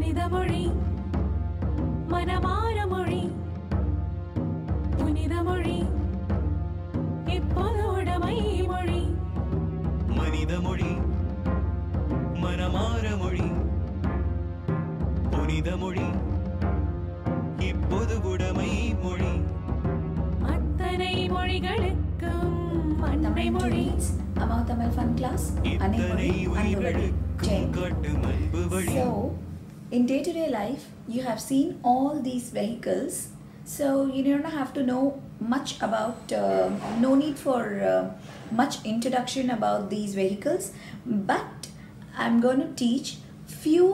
மனித மொழி மனமார மொழி புனித மொழி இப்போது உடைமை மொழி மனித மொழி மனமார மொழி புனித மொழி இப்போது உடைமை மொழி அத்தனை மொழிகளுக்கும் அன்னை மொழி Among Tamil Fun Class, இத்தனை உயிர்களுக்கும் காட்டும் அன்பு வழி. So, in day-to-day life, you have seen all these vehicles. So, you don't have to know much about, no need for much introduction about these vehicles. But I'm going to teach few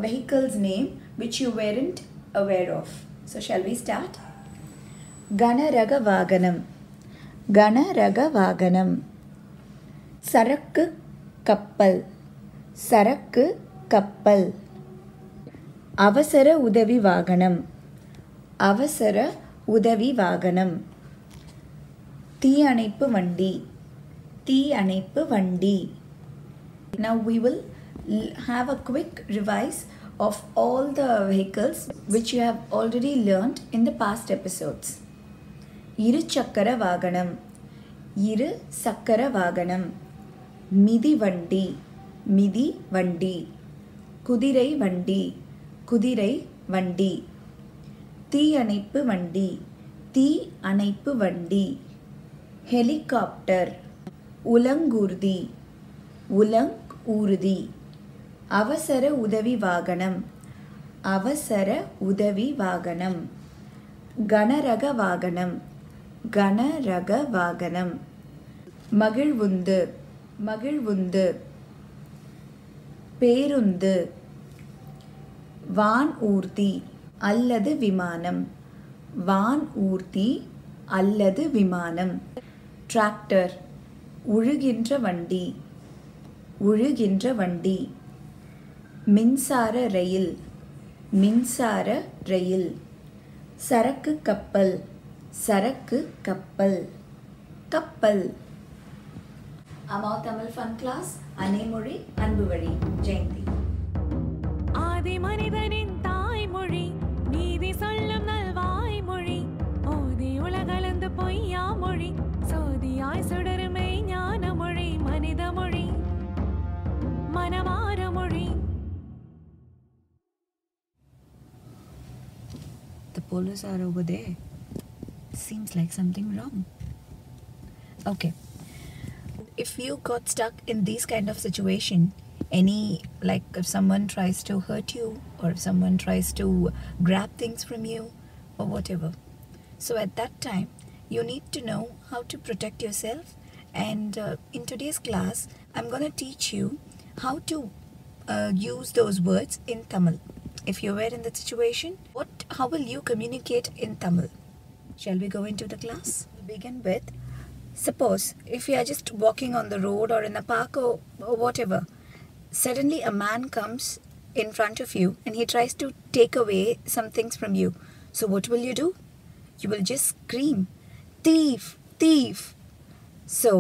vehicles name which you weren't aware of. So, shall we start? Ganaraga Vaganam. Ganaraga Vaganam. சரக்கு கப்பல் சரக்கு கப்பல் அவசர உதவி வாகனம் அவசர உதவி வாகனம் தீயணைப்பு வண்டி தீயணைப்பு வண்டி. Now we will have a quick revise of all the vehicles which you have already learned in the past episodes. இரு சக்கர வாகனம் இரு சக்கர வாகனம் மிதி வண்டி மிதி வண்டி குதிரை வண்டி குதிரை வண்டி தீயணைப்பு வண்டி தீ அணைப்பு வண்டி ஹெலிகாப்டர் உலங்கூர்தி உலங் ஊர்தி அவசர உதவி வாகனம் அவசர உதவி வாகனம் கனரக வாகனம் கனரக வாகனம் மகிழ்வுந்து மகிழ்வுந்து பேருந்து வான் ஊர்தி அல்லது விமானம் வான் ஊர்தி அல்லது விமானம் டிராக்டர் உழுகின்ற வண்டி உழுகின்ற வண்டி மின்சார ரயில் மின்சார ரயில் சரக்கு கப்பல் சரக்கு கப்பல் கப்பல். Among Tamil Fun Class, அன்னை மொழி அன்பு வழி ஜெயந்தி. ஆதி மனிதனின் தாய்மொழி நீதி சொல்லும் நல்வாய் மொழி ஓதி உலகளந்து பொய்யா மொழி சோதியாய் சுடருமை ஞான மொழி மனித மொழி மனமார மொழி. The police are over there. Seems like something wrong. Okay. If you got stuck in this kind of situation, like if someone tries to hurt you or if someone tries to grab things from you or whatever, so at that time you need to know how to protect yourself. And in today's class I'm going to teach you how to use those words in Tamil. If you were in that situation, how will you communicate in Tamil? Shall we go into the class? We'll begin with, suppose if you are just walking on the road or in a park or whatever, suddenly a man comes in front of you and he tries to take away some things from you. So what will you do? You will just scream, thief, thief. So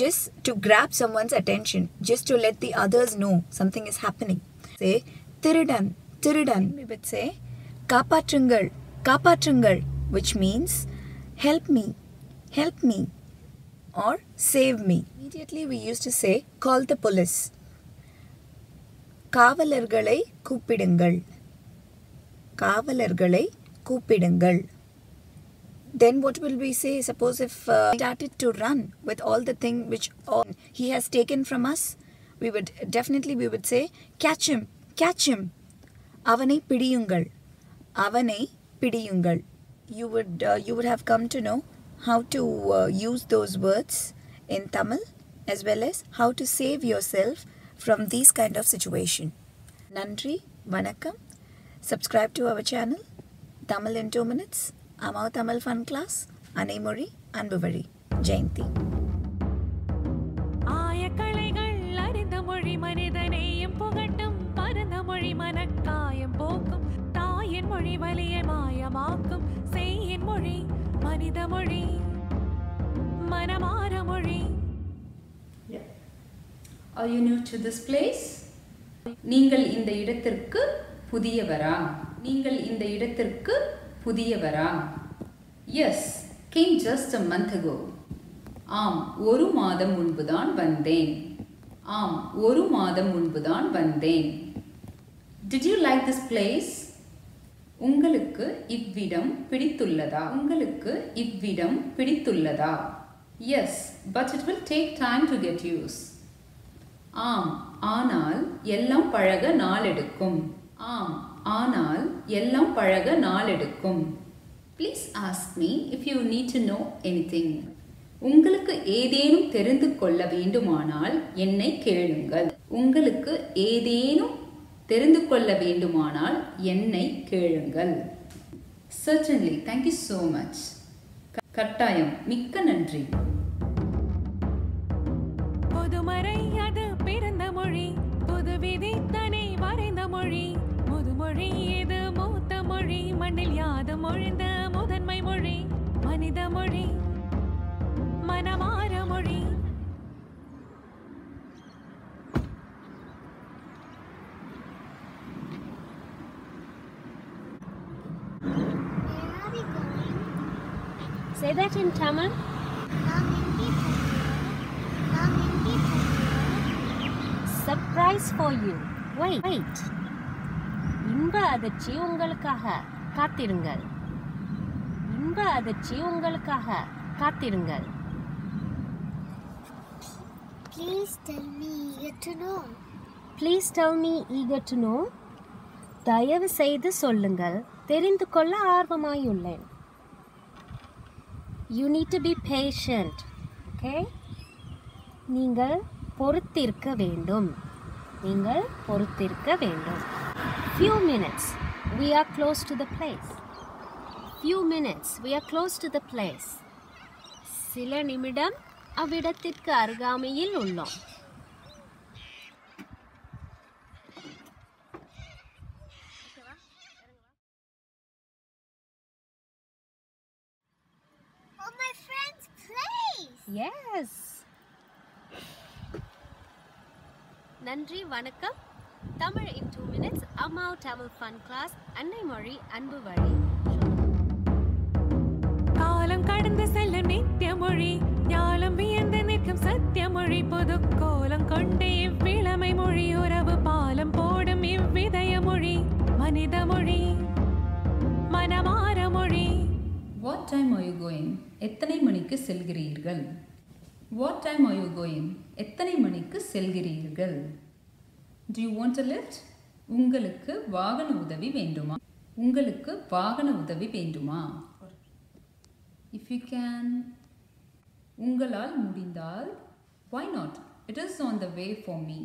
just to grab someone's attention, just to let the others know something is happening, say Thirudan, Thirudan. We would say Kapatrungal, Kapatrungal, which means help me, help me, or save me. Immediately we used to say call the police. காவலர்களை கூப்பிடுங்கள் காவலர்களை கூப்பிடுங்கள். Then what will we say? Suppose if he started to run with all the thing which he has taken from us, we would say catch him, catch him. அவனை பிடியுங்கள், அவனை பிடியுங்கள். You would have come to know how to use those words in Tamil as well as how to save yourself from these kind of situation. Nandri, Vanakkam. Subscribe to our channel, Tamil in 2 minutes. Among Tamil Fun Class, அன்னை மொழி அன்பு வழி ஜெயந்தி. ஆயக்கலைகள் அறிந்த மொழி மனிதனையும் புகட்டும் பரந்த மொழி மனக்காயம் போக்கும் தாயின் மொழி வலிய மாயமாக்கும் செய்யின் மொழி மனித மொழி மனமார மொழி. Are you new to this place? நீங்கள் இந்த இடத்திற்கு புதியவரா? நீங்கள் இந்த இடத்திற்கு புதியவரா? Yes, came just a month ago. ஆம், ஒரு மாதம் முன்புதான் வந்தேன். ஆம், ஒரு மாதம் முன்புதான் வந்தேன். Did you like this place? உங்களுக்கு இவ்விடம் பிடித்துள்ளதா? உங்களுக்கு இவ்விடம் பிடித்துள்ளதா? Yes, but it will take time to get used. ஆம், ஆனால் எல்லாம் பழக நாளெடுக்கும். ஆம், ஆனால் எல்லாம் பழக நாளெடுக்கும். Please ask me if you need to know anything. உங்களுக்கு ஏதேனும் தெரிந்து கொள்ள வேண்டுமானால் என்னை கேளுங்கள். உங்களுக்கு ஏதேனும் தெரிந்து கொள்ள வேண்டுமானால் என்னை கேளுங்கள். Certainly, thank you so much. கட்டாயம், மிக்க நன்றி. பொதுமறை அது பிறந்த மொழி, புது விதி தனி வரைந்த மொழி, முதுமொழி இது மூத்த மொழி, மண்ணில் யாது மொழிந்த முதன்மை மொழி, மனித மொழி, மனமார மொழி. Say that in Tamil. Surprise for you. Wait. இன்ப அதிர்ச்சி உங்களுக்காக காத்திருங்கள். இன்ப அதிர்ச்சி உங்களுக்காக காத்திருங்கள். Please tell me eager to know. Please tell me eager to know. தயவு செய்து சொல்லுங்கள், தெரிந்து கொள்ள ஆர்வமாயுள்ளேன். You need to be patient. Okay? நீங்கள் பொறுத்திருக்க வேண்டும். நீங்கள் பொறுத்திருக்க வேண்டும். Few minutes. We are close to the place. Few minutes. We are close to the place. சில நிமிடம் அவ்விடத்திற்கு அருகாமையில் உள்ளோம். Oh, my friend's place. Yes. நன்றி, வணக்கம். Tamil in 2 minutes. அம்மா தமிழ் ஃபன் கிளாஸ். அன்னை மொழி அன்பு வழி. காலம் கடந்து செல்லும் நித்திய மொழி, ஞாலம் வியந்து நிற்கும் சத்திய மொழி, புது கோலம் கொண்டு இவ்விளமை மொழி, உறவு பாலம் போடும் இவ்விதய மொழி, மனித மொழி, மனமார மொழி. What time are you going? எத்தனை மணிக்கு செல்கிறீர்கள்? What time are you going? எத்தனை மணிக்கு செல்கிறீர்கள்? Do you want a lift? உங்களுக்கு வாகன உதவி வேண்டுமா? உங்களுக்கு வாகன உதவி வேண்டுமா? If you can, உங்களால் முடிந்தால், why not? It is on the way for me.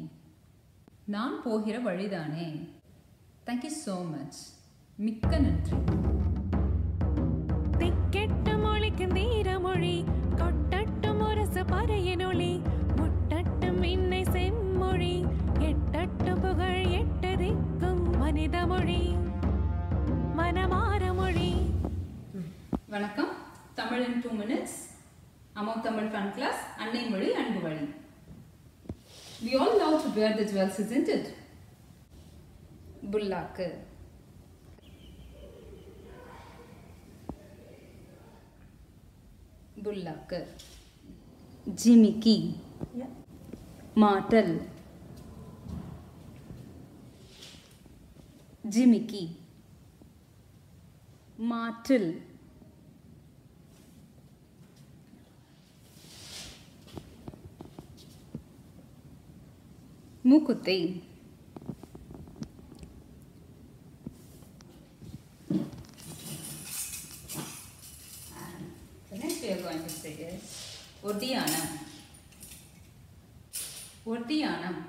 நான் போகிற வழிதானே. Thank you so much. மிக்க நன்றி. திக்கெட்டு மொழிக்கும் தீர மொழி, கொட்டட்டும் முரசு பறையின் ஒளி, முட்டட்டும் இன்னை செம்மொழி, எட்டட்டு புகழ் எட்டு திக்கும் மனித மொழி, மனமார மொழி. வணக்கம். Tamil in 2 minutes. அம்மா தமிழ் ஃபன் கிளாஸ். அன்னை மொழி அன்பு வழி. We all love to wear the jewels, isn't it? புல்லாக்கு. புல்லாக்கு. ஜிமிக்கி. மாட்டல். ஜிமிக்கி. மாற்றில். மூக்குத்தி. The next we are going to say is ஒட்டியானம். ஒட்டியானம்.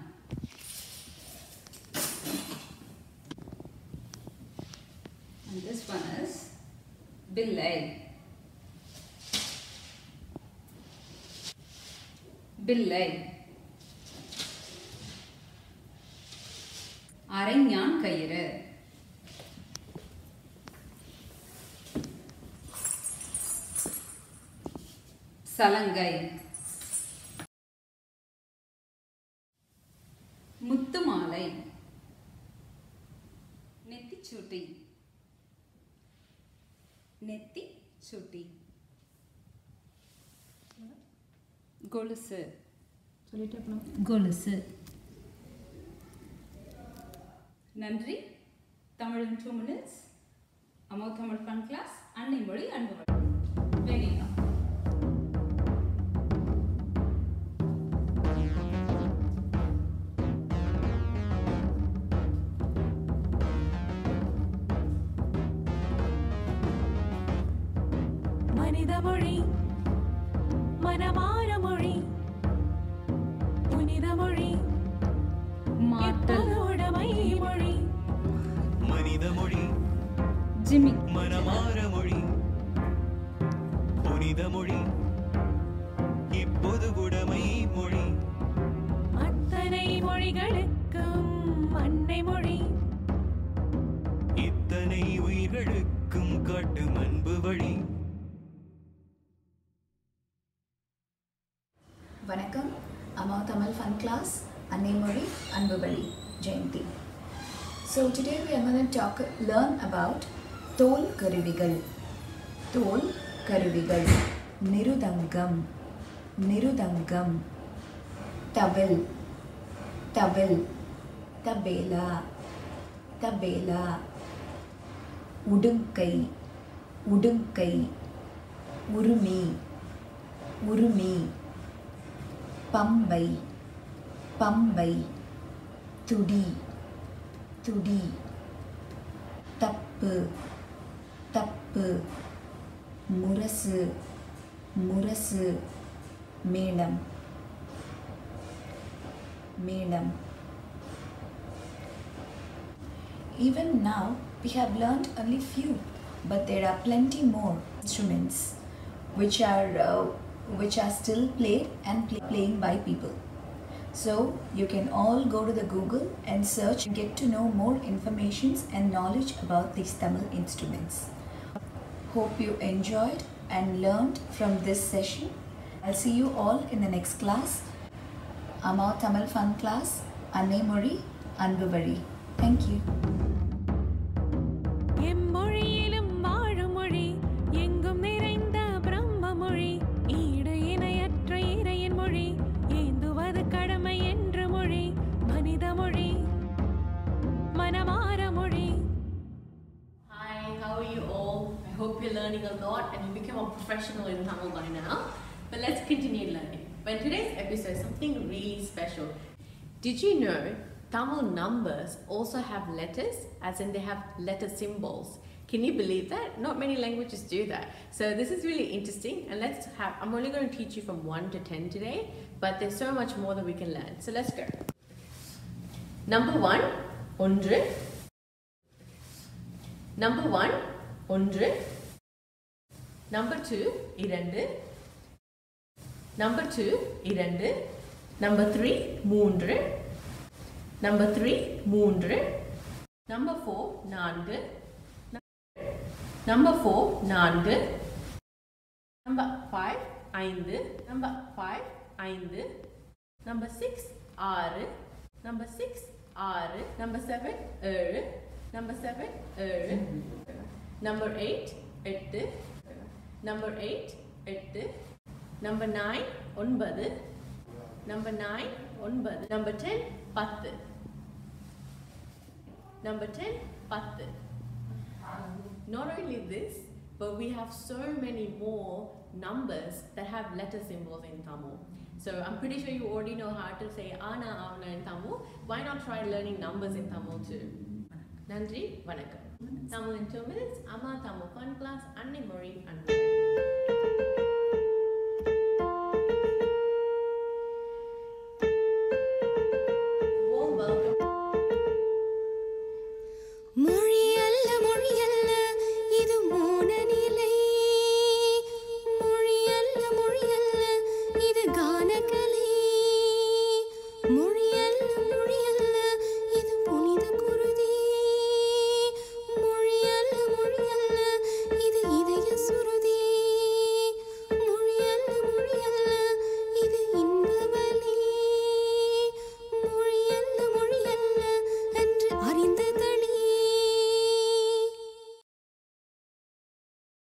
And this one is பிள்ளை. பிள்ளை. அரைஞான் கயிறு. சலங்கை. முத்து மாலை. சுட்டி நெத்தி சுட்டி கொலுசு சொல்லிட்டு அப்புறம் கொலுசு நன்றி தமிழ் in 2 minutes அம்மா தமிழ் ஃபன் கிளாஸ் அன்னை மொழி அன்பு வழி வெனிலா மனித மொழி மனமார மொழி புனித மொழி எப்போதுடமை மொழி மனித மொழி ஜிமி மனமார மொழி புனித மொழி இப்போது உடைமை மொழி அத்தனை மொழிகளுக்கும் அன்னை மொழி இத்தனை உயிர்களுக்கும் காட்டும் அன்பு வழி. வணக்கம் அம்மா தமிழ் ஃபன் கிளாஸ் அன்னை மொழி அன்பு வழி Jayanthi. So today we are going to learn about தோல் கருவிகள். தோல் கருவிகள் நிருதங்கம் நிருதங்கம் தவில் தவில் தபேலா தபேலா உடுங்கை உடுங்கை உருமி உருமி பம்பை பம்பை துடி துடி தப்பு தப்பு முரசு முரசு மேளம் மேளம். Even now we have learned only few, but there are plenty more instruments which are still played and playing by people. So you can all go to the Google and search and get to know more information and knowledge about these Tamil instruments. Hope you enjoyed and learned from this session. I'll see you all in the next class. Amma Tamil Fun Class, Annai Mozhi Anbu Vazhi. Thank you. எம்மொழியிலும் வாழும் மொழி எங்கும் நிறைந்த பிரம்ம மொழி ஈடு இணையற்ற இறையின் மொழி ஏந்துவது கடமை என்ற மொழி மனித மொழி மனமார மொழி. Hi, how are you all? I hope you're learning a lot and you become a professional in Tamil by now. But let's continue learning. But in today's episode, something really special. Did you know Tamil numbers also have letters, as in they have letter symbols? Can you believe that? Not many languages do that. So this is really interesting, and I'm only going to teach you from 1 to 10 today, but there's so much more that we can learn. So let's go. Number 1, ஒன்று. Number 1, ஒன்று. Number 2, இரண்டு. Number 2, இரண்டு. Number 3, மூன்று. Number 3, மூன்று. Number 4, நான்கு. Number 4, நான்கு. Number 5, ஐந்து. Number 5, ஐந்து. Number 6, ஆறு. Number 6, ஆறு. Number 7, ஏழு. Number 7, ஏழு. Number 8, எட்டு. Number 8, எட்டு. Number 9, ஒன்பது. Number 9, ஒன்பது. Number 10, பத்து. Number 10, பத்து. Not only this, but we have so many more numbers that have letter symbols in Tamil. So I'm pretty sure you already know how to say Ana Avana in Tamil. Why not try learning numbers in Tamil too? Nandri, Vanakkam. Tamil in 2 minutes. Amma Tamil Fun Class, Annai Mozhi Anbu Vazhi.